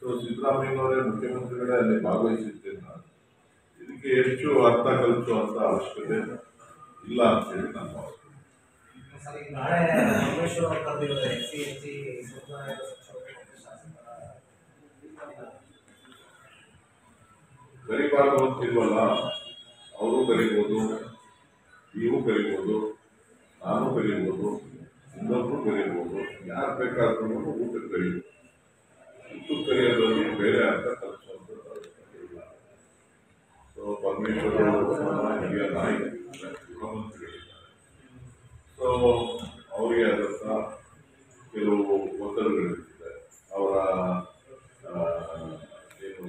ಸಿದ್ದರಾಮಯ್ಯನವರೇ ಮುಖ್ಯಮಂತ್ರಿಗಳೇ ಅಲ್ಲಿ ಭಾಗವಹಿಸಿದ್ದೇನೆ. ಇದಕ್ಕೆ ಹೆಚ್ಚು ಅರ್ಥ ಕಲ್ಪಿಸುವಂತ ಅವಶ್ಯಕತೆ ಇಲ್ಲ ಅಂತ ಹೇಳಿ ನಾನು ಕರಿಬಾರ್ದು ಅಂತಿಲ್ವಲ್ಲ, ಅವರು ಕರಿಬೋದು, ನೀವು ಕರಿಬೋದು, ನಾನು ಕರಿಬೋದು, ಇನ್ನೊಬ್ರು ಕರಿಬೋದು, ಯಾರು ಬೇಕಾದ್ರೂ ಊಟಕ್ಕೆ ಕರಿಬೋದು. ಊಟಕ್ಕೆ ಕರೆಯೋದ್ರಲ್ಲಿ ಬೇರೆ ಅರ್ಥ ಕಲ್ಪಿಸುವಂಥದ್ದು ಅವಶ್ಯಕತೆ ಇಲ್ಲ. ಸೊ ಪರಮೇಶ್ವರ ಹಿರಿಯ ನಾಯಕ ಗೃಹಮಂತ್ರಿಗಳಿದ್ದಾರೆ. ಸೊ ಅವರಿಗೆ ಆದಂಥ ಕೆಲವು ಒತ್ತಡಗಳಿರ್ತದೆ. ಅವರ ಏನು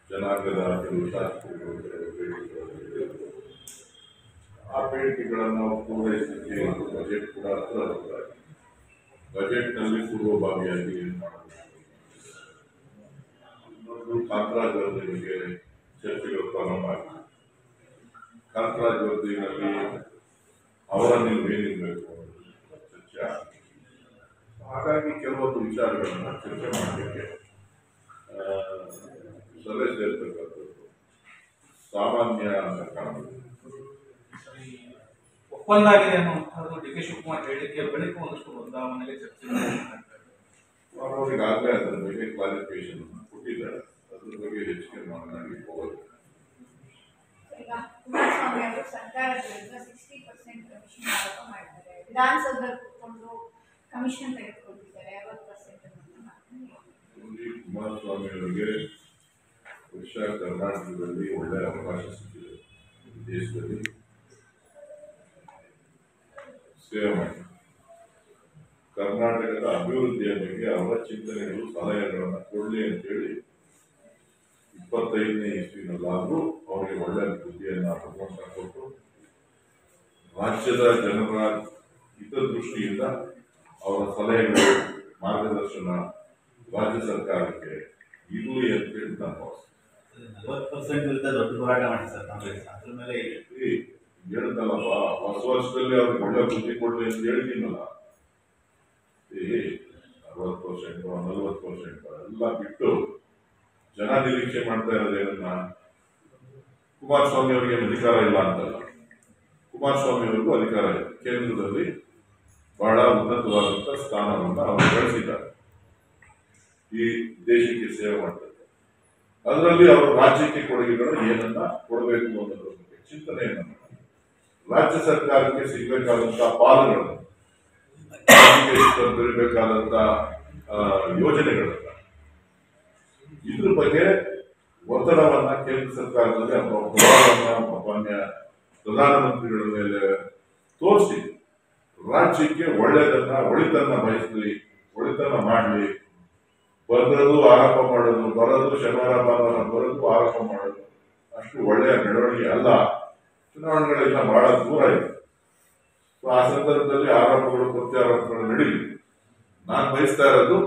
ಜನಾಂಗದ ಕೆಲವು ಶಾಸಕರು ಆ ಬೇಡಿಕೆಗಳನ್ನು ಪೂರೈಸಲಿಕ್ಕೆ ಬಜೆಟ್ ಕೂಡ ಹತ್ರ ಬಜೆಟ್ನಲ್ಲಿ ಪೂರ್ವಭಾವಿಯಾಗಿ ಏನು ಮಾಡಬೇಕು, ಇನ್ನೊಂದು ಕಾಂತರಾಜ್ ವರದಿಗೆ ಚರ್ಚೆಗಳು ಪ್ರಾರಂಭ ಆಗಿದೆ. ಕಾಂತರಾಜ್ ವರದಿನಲ್ಲಿ ಅವರ ಏನಿರಬೇಕು ಚರ್ಚೆ ಆಗಿದೆ. ಹಾಗಾಗಿ ಕೆಲವೊಂದು ವಿಚಾರಗಳನ್ನು ಚರ್ಚೆ ಮಾಡಲಿಕ್ಕೆ ಸಭೆ ಸೇರ್ತಕ್ಕಂಥದ್ದು ಸಾಮಾನ್ಯ ಕಾರಣ. ಒಪ್ಪಂದ ಆಗಿದೆ ಅನ್ನುವಂಥದ್ದು ಡಿ ಕೆ ಶಿವಕುಮಾರ್ ಹೇಳಿಕೆ ಬಳಿಕ ಒಂದಷ್ಟು ಬದಲಾವಣೆಗೆ ಚರ್ಚೆ ಅವರಿಗಾಗಲೇ ಅದರ ಬಗ್ಗೆ ಕ್ಲಾರಿಫಿಕೇಶನ್ ಕೊಟ್ಟಿದ್ದಾರೆ. ಅದ್ರ ಬಗ್ಗೆ ಹೆಚ್ಚಿಗೆ ಮಾತನಾಡಿ ಹೋಗೋದು. ಕುಮಾರಸ್ವಾಮಿ ಅವರು ಸರ್ಕಾರದ ವಿರುದ್ಧ 60% ಕಮಿಷನ್ ಆರೋಪ ಮಾಡಿದ್ದಾರೆ. ವಿಧಾನಸೌಧದಲ್ಲಿ ಕೂತ್ಕೊಂಡು ಕಮಿಷನ್ ತೆಗೆದುಕೊಂಡಿದ್ದಾರೆ 60%. ಕುಮಾರಸ್ವಾಮಿ ಅವರಿಗೆ ಬಹುಶಃ ಕರ್ನಾಟಕದಲ್ಲಿ ಒಳ್ಳೆಯ ಅವಕಾಶ ಸಿಕ್ಕಿದೆ. ದೇಶದಲ್ಲಿ ಸೇವೆ ಮಾಡಿ ಕರ್ನಾಟಕದ ಅಭಿವೃದ್ಧಿಯ ಬಗ್ಗೆ ಅವರ ಚಿಂತನೆಗಳು ಸಲಹೆಗಳನ್ನು ಕೊಡಲಿ ಅಂತೇಳಿ 25ನೇ ಇಸ್ವಿನಲ್ಲಾದರೂ ಅವರಿಗೆ ಒಳ್ಳೆಯ ಬುದ್ಧಿಯನ್ನು ಭಗವಂತ ಕೊಟ್ಟು ರಾಜ್ಯದ ಜನರ ಹಿತದೃಷ್ಟಿಯಿಂದ ಅವರ ಸಲಹೆಗಳು ಮಾರ್ಗದರ್ಶನ ರಾಜ್ಯ ಸರ್ಕಾರಕ್ಕೆ ಇರಲಿ ಅಂತೇಳಿ ನಾನು ದೊಡ್ಡ ಹೋರಾಟ ಮಾಡಿ ಸರ್ ಕಾಂಗ್ರೆಸ್ ಅದ್ರ ಮೇಲೆ ಹೇಳಿದಲ್ಲಪ್ಪ. ಹೊಸ ವರ್ಷದಲ್ಲಿ ಅವ್ರಿಗೆ ಒಳ್ಳೆ ಬುದ್ಧಿ ಕೊಡ್ಲಿ ಅಂತ ಹೇಳಿದ್ದೀನಲ್ಲ. 60%, 40% ಎಲ್ಲ ಬಿಟ್ಟು ಜನ ನಿರೀಕ್ಷೆ ಮಾಡ್ತಾ ಇರೋದೇನನ್ನ ಕುಮಾರಸ್ವಾಮಿ ಅವರಿಗೆ ಅಧಿಕಾರ ಇಲ್ಲ ಅಂತಲ್ಲ. ಕುಮಾರಸ್ವಾಮಿ ಅವರಿಗೂ ಅಧಿಕಾರ ಇದೆ. ಕೇಂದ್ರದಲ್ಲಿ ಬಹಳ ಉನ್ನತವಾದಂತಹ ಸ್ಥಾನವನ್ನು ಅವರು ಗಳಿಸಿದ್ದಾರೆ. ಈ ದೇಶಕ್ಕೆ ಸೇವೆ ಮಾಡ್ತಾರೆ. ಅದರಲ್ಲಿ ಅವರು ರಾಜ್ಯಕ್ಕೆ ಕೊಡುಗೆಗಳು ಏನನ್ನ ಕೊಡಬೇಕು ಅನ್ನೋದ್ರ ಬಗ್ಗೆ ಚಿಂತನೆಯನ್ನು ಮಾಡಿ ರಾಜ್ಯ ಸರ್ಕಾರಕ್ಕೆ ಸಿಗಬೇಕಾದಂತಹ ಪಾಲುಗಳನ್ನು, ದೊರೆಯಬೇಕಾದಂತಹ ಯೋಜನೆಗಳನ್ನ, ಇದ್ರ ಬಗ್ಗೆ ಒತ್ತಡವನ್ನ ಕೇಂದ್ರ ಸರ್ಕಾರದಲ್ಲಿ ಮಾನ್ಯ ಪ್ರಧಾನಮಂತ್ರಿಗಳ ಮೇಲೆ ತೋರಿಸಿ ರಾಜ್ಯಕ್ಕೆ ಒಳಿತನ್ನ ಬಯಸಲಿ, ಒಳಿತನ್ನ ಮಾಡಲಿ. ಬರೋದು ಆರೋಪ ಮಾಡೋದು, ಬರೋದು ಶನಿವಾರ ಭಾನುವಾರ ಬರೋದು ಆರೋಪ ಮಾಡೋದು ಅಷ್ಟು ಒಳ್ಳೆಯ ಬೆಳವಣಿಗೆ ಅಲ್ಲ. ಚುನಾವಣೆಗಳೆಲ್ಲ ಬಹಳ ದೂರ ಇದೆ. ಆ ಸಂದರ್ಭದಲ್ಲಿ ಆರೋಪಗಳು ಪ್ರತ್ಯಾರೋಪಗಳು ನಡೀಲಿ. ನಾನು ಬಯಸ್ತಾ ಇರೋದು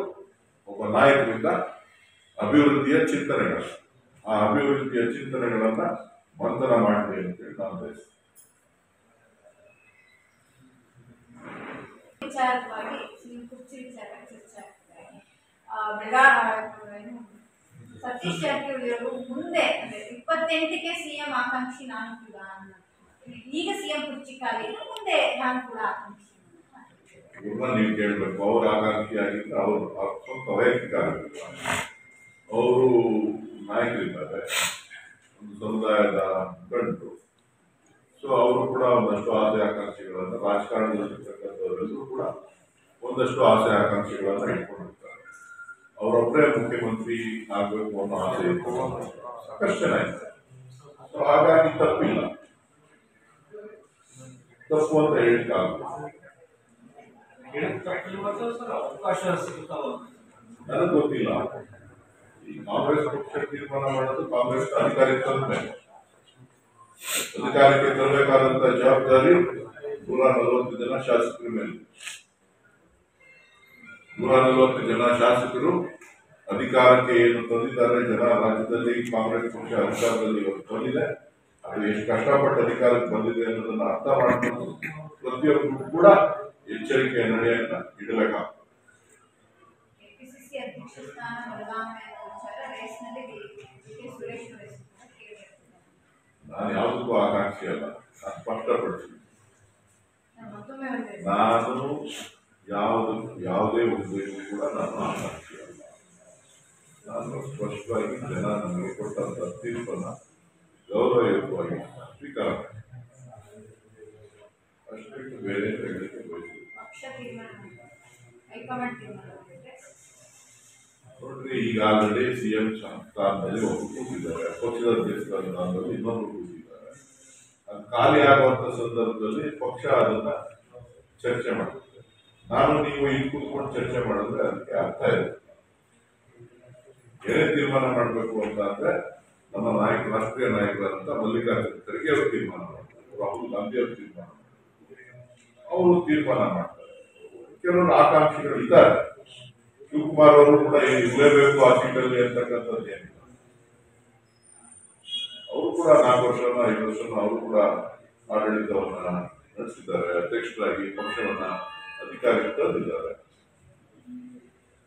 ಒಬ್ಬ ನಾಯಕರಿಂದ ಅಭಿವೃದ್ಧಿಯ ಚಿಂತನೆಗಳು, ಆ ಅಭಿವೃದ್ಧಿಯ ಚಿಂತನೆಗಳನ್ನ ಮಂಥನ ಮಾಡಲಿ ಅಂತೇಳಿ ನಾನು ಬಯಸ್ತೇನೆ. ವಿಚಾರವಾಗಿ ಕುರ್ಚಿ ವಿಚಾರ ಚರ್ಚೆ ಆಗ್ತಾರೆ. ಸತೀಶ್ ಜಾರಕಿಹೊಳಿ ಅವರು ಮುಂದೆ 28ಕ್ಕೆ ಸಿಎಂ ಆಕಾಂಕ್ಷಿ ನಾನು ಕೂಡ, ಈಗ ಸಿಎಂ ಕುರ್ಚಿ ಖಾಲಿ, ಮುಂದೆ ನಾನು ಕೂಡ ಆಕಾಂಕ್ಷಿ. ಇವ್ರನ್ನ ನೀವು ಕೇಳಬೇಕು. ಅವ್ರ ಆಕಾಂಕ್ಷಿ ಆಗಿದ್ರೆ ಅವ್ರ ಸ್ವಂತ ವೈಯಕ್ತಿಕ ಆಗಿಲ್ಲ. ಅವರು ನಾಯಕರಿದ್ದಾರೆ, ಒಂದು ಸಮುದಾಯದ ಗಂಟು. ಸೊ ಅವರು ಕೂಡ ಒಂದಷ್ಟು ಆಸೆ ಆಕಾಂಕ್ಷೆಗಳನ್ನು, ರಾಜಕಾರಣದಲ್ಲಿರ್ತಕ್ಕಂಥವರೆಲ್ಲರೂ ಕೂಡ ಒಂದಷ್ಟು ಆಸೆ ಆಕಾಂಕ್ಷೆಗಳನ್ನ ಇಟ್ಕೊಂಡಿರ್ತಾರೆ. ಅವರೊಬ್ಬರೇ ಮುಖ್ಯಮಂತ್ರಿ ಆಗಬೇಕು ಅನ್ನೋ ಆಸೆ ಸಾಕಷ್ಟು ಜನ ಇದೆ. ಸೊ ಹಾಗಾಗಿ ತಪ್ಪಿಲ್ಲ, ತಪ್ಪು ಅಂತ ಹೇಳಿಕ್ಕಾಗಲ್ಲ. ಅವಕಾಶ ಸಿಗುತ್ತಾವ ನನಗೆ ಗೊತ್ತಿಲ್ಲ. ಈ ಕಾಂಗ್ರೆಸ್ ಪಕ್ಷ ತೀರ್ಮಾನ ಮಾಡೋದು ಕಾಂಗ್ರೆಸ್ ಅಧಿಕಾರಕ್ಕೆ ತರಬೇಕು. ಅಧಿಕಾರಕ್ಕೆ ತರಬೇಕಾದಂತ ಜವಾಬ್ದಾರಿ 140 ಜನ ಶಾಸಕರ ಮೇಲೆ. 140 ಜನ ಶಾಸಕರು ಅಧಿಕಾರಕ್ಕೆ ಏನು ತಂದಿದ್ದಾರೆ, ಜನ ರಾಜ್ಯದಲ್ಲಿ ಕಾಂಗ್ರೆಸ್ ಪಕ್ಷ ಅಧಿಕಾರದಲ್ಲಿ ಇವತ್ತು ಬಂದಿದೆ, ಅದು ಎಷ್ಟು ಕಷ್ಟಪಟ್ಟು ಅಧಿಕಾರಕ್ಕೆ ಬಂದಿದೆ ಅನ್ನೋದನ್ನ ಅರ್ಥ ಮಾಡಿಕೊಂಡು ಪ್ರತಿಯೊಬ್ಬರು ಕೂಡ ಎಚ್ಚರಿಕೆಯ ನಡೆಯನ್ನ ಇಡಬೇಕಾಗ್ತದೆ. ಕೆಪಿಸಿಸಿ ಅಧ್ಯಕ್ಷ ಸ್ಥಾನ ವರ್ಗಾವಣೆ ಅನ್ನೋ ವಿಚಾರ ರೇಸ್ನಲ್ಲಿ ಡಿ.ಕೆ. ಸುರೇಶ್ ಅವರ ಹೆಸರನ್ನ ಕೇಳಿರ್ತೀನಿ. ನಾನು ಯಾವುದಕ್ಕೂ ಆಕಾಂಕ್ಷಿ ಅಲ್ಲ, ನಾನು ಸ್ಪಷ್ಟಪಡಿಸಿ. ನಾನು ಮತ್ತೊಮ್ಮೆ ಒಂದು ನಾನು ಯಾವುದೇ ಹುದ್ದೆಗೂ ಕೂಡ ನಾನು ಆಕಾಂಕ್ಷಿ ಅಲ್ಲ. ನಾನು ಸ್ಪಷ್ಟವಾಗಿ ಜನ ನನಗೆ ಕೊಟ್ಟಂತ ತೀರ್ಪನ್ನ ಗೌರವಯುತವಾಗಿ ಸ್ವೀಕಾರ ಮಾಡಿ ಅಷ್ಟೇ, ಬೇರೆ ಹೇಳಲಿಕ್ಕೆ ಬಯಸಿದೆ. ಪಕ್ಷ ತೀರ್ಮಾನ ಹೈಕಮಾಂಡ್ ತೀರ್ಮಾನ ಮಾಡಿದ್ರೆ ನೋಡ್ರಿ, ಈಗ ಆಲ್ರೆಡಿ ಸಿಎಂ ಸ್ಥಾನದಲ್ಲಿ ಒಬ್ಬರು ಕೂತಿದ್ದಾರೆ, ಪಕ್ಷದ ಅಧ್ಯಕ್ಷ ಸ್ಥಾನದಲ್ಲಿ ಇನ್ನೊಬ್ರು ಕೂತಿದ್ದಾರೆ. ಅದು ಖಾಲಿ ಆಗುವಂತ ಸಂದರ್ಭದಲ್ಲಿ ಪಕ್ಷ ಅದನ್ನ ಚರ್ಚೆ ಮಾಡುತ್ತೆ. ನಾನು ನೀವು ಇಲ್ಲಿ ಕೂತ್ಕೊಂಡು ಚರ್ಚೆ ಮಾಡಿದ್ರೆ ಅದಕ್ಕೆ ಅರ್ಥ ಇದೆ. ಏನೇ ತೀರ್ಮಾನ ಮಾಡಬೇಕು ಅಂತ ಅಂದ್ರೆ ನಮ್ಮ ನಾಯಕ, ರಾಷ್ಟ್ರೀಯ ನಾಯಕರಾದಂತ ಮಲ್ಲಿಕಾರ್ಜುನ ಖರ್ಗೆ ಅವರು ತೀರ್ಮಾನ ಮಾಡ್ತಾರೆ, ರಾಹುಲ್ ಗಾಂಧಿ ಅವರು ತೀರ್ಮಾನ ಮಾಡ್ತಾರೆ, ಅವರು ತೀರ್ಮಾನ ಮಾಡ್ತಾರೆ. ಕೆಲವರು ಆಕಾಂಕ್ಷಿಗಳು ಇದ್ದಾರೆ. ಶಿವಕುಮಾರ್ ಅವರು ಕೂಡ ಇರಲೇಬೇಕು ಆ ಸೀಟಲ್ಲಿ ಅಂತಕ್ಕಂಥದ್ದು ಏನಿಲ್ಲ. ಅವರು ಕೂಡ 4 ವರ್ಷನ 5 ವರ್ಷನ ಅವರು ಕೂಡ ಆಡಳಿತವನ್ನ ನಡೆಸಿದ್ದಾರೆ, ಅಧ್ಯಕ್ಷರಾಗಿ ಪಕ್ಷವನ್ನ ಅಧಿಕಾರಕ್ಕೆ ತಂದಿದ್ದಾರೆ.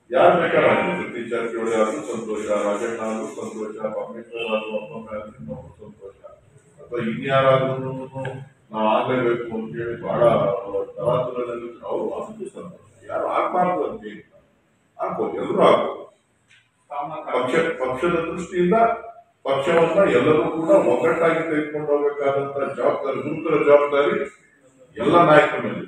ಯಾರು ಬೇಕಾದ್ರೆ ಸತೀಶ್ ಜಾರಕಿಹೊಳಿ ಆದ್ರೂ ಸಂತೋಷ, ರಾಜಣ್ಣ ಆದ್ರೂ ಸಂತೋಷ, ಪರಮೇಶ್ವರ್ ಆದ್ರೂ ಒಬ್ಬೊಮ್ಮೆ ಆದ್ರೂ ಇನ್ನೊಬ್ಬರು ಸಂತೋಷ, ಅಥವಾ ಇನ್ಯಾರಾದ್ರೂ ನಾವು ಆಗ್ಲೇಬೇಕು ಅಂತ ಹೇಳಿ ಬಹಳ ತರಾತುರಲ್ಲಿ ಅವರು ಅಷ್ಟು ಸಂತೋಷ. ಯಾರು ಆಗ್ಬಾರ್ದು ಅಂತ ಏನಿಲ್ಲ, ಆಗ್ಬೋದು, ಎಲ್ಲರೂ ಆಗ್ಬೋದು. ಪಕ್ಷದ ದೃಷ್ಟಿಯಿಂದ ಪಕ್ಷವನ್ನ ಎಲ್ಲರೂ ಕೂಡ ಒಗ್ಗಟ್ಟಾಗಿ ತೆಗೆದುಕೊಂಡು ಹೋಗಬೇಕಾದಂತ ಜವಾಬ್ದಾರಿ, ಗುರುತರ ಜವಾಬ್ದಾರಿ ಎಲ್ಲ ನಾಯಕರ ಮೇಲೆ.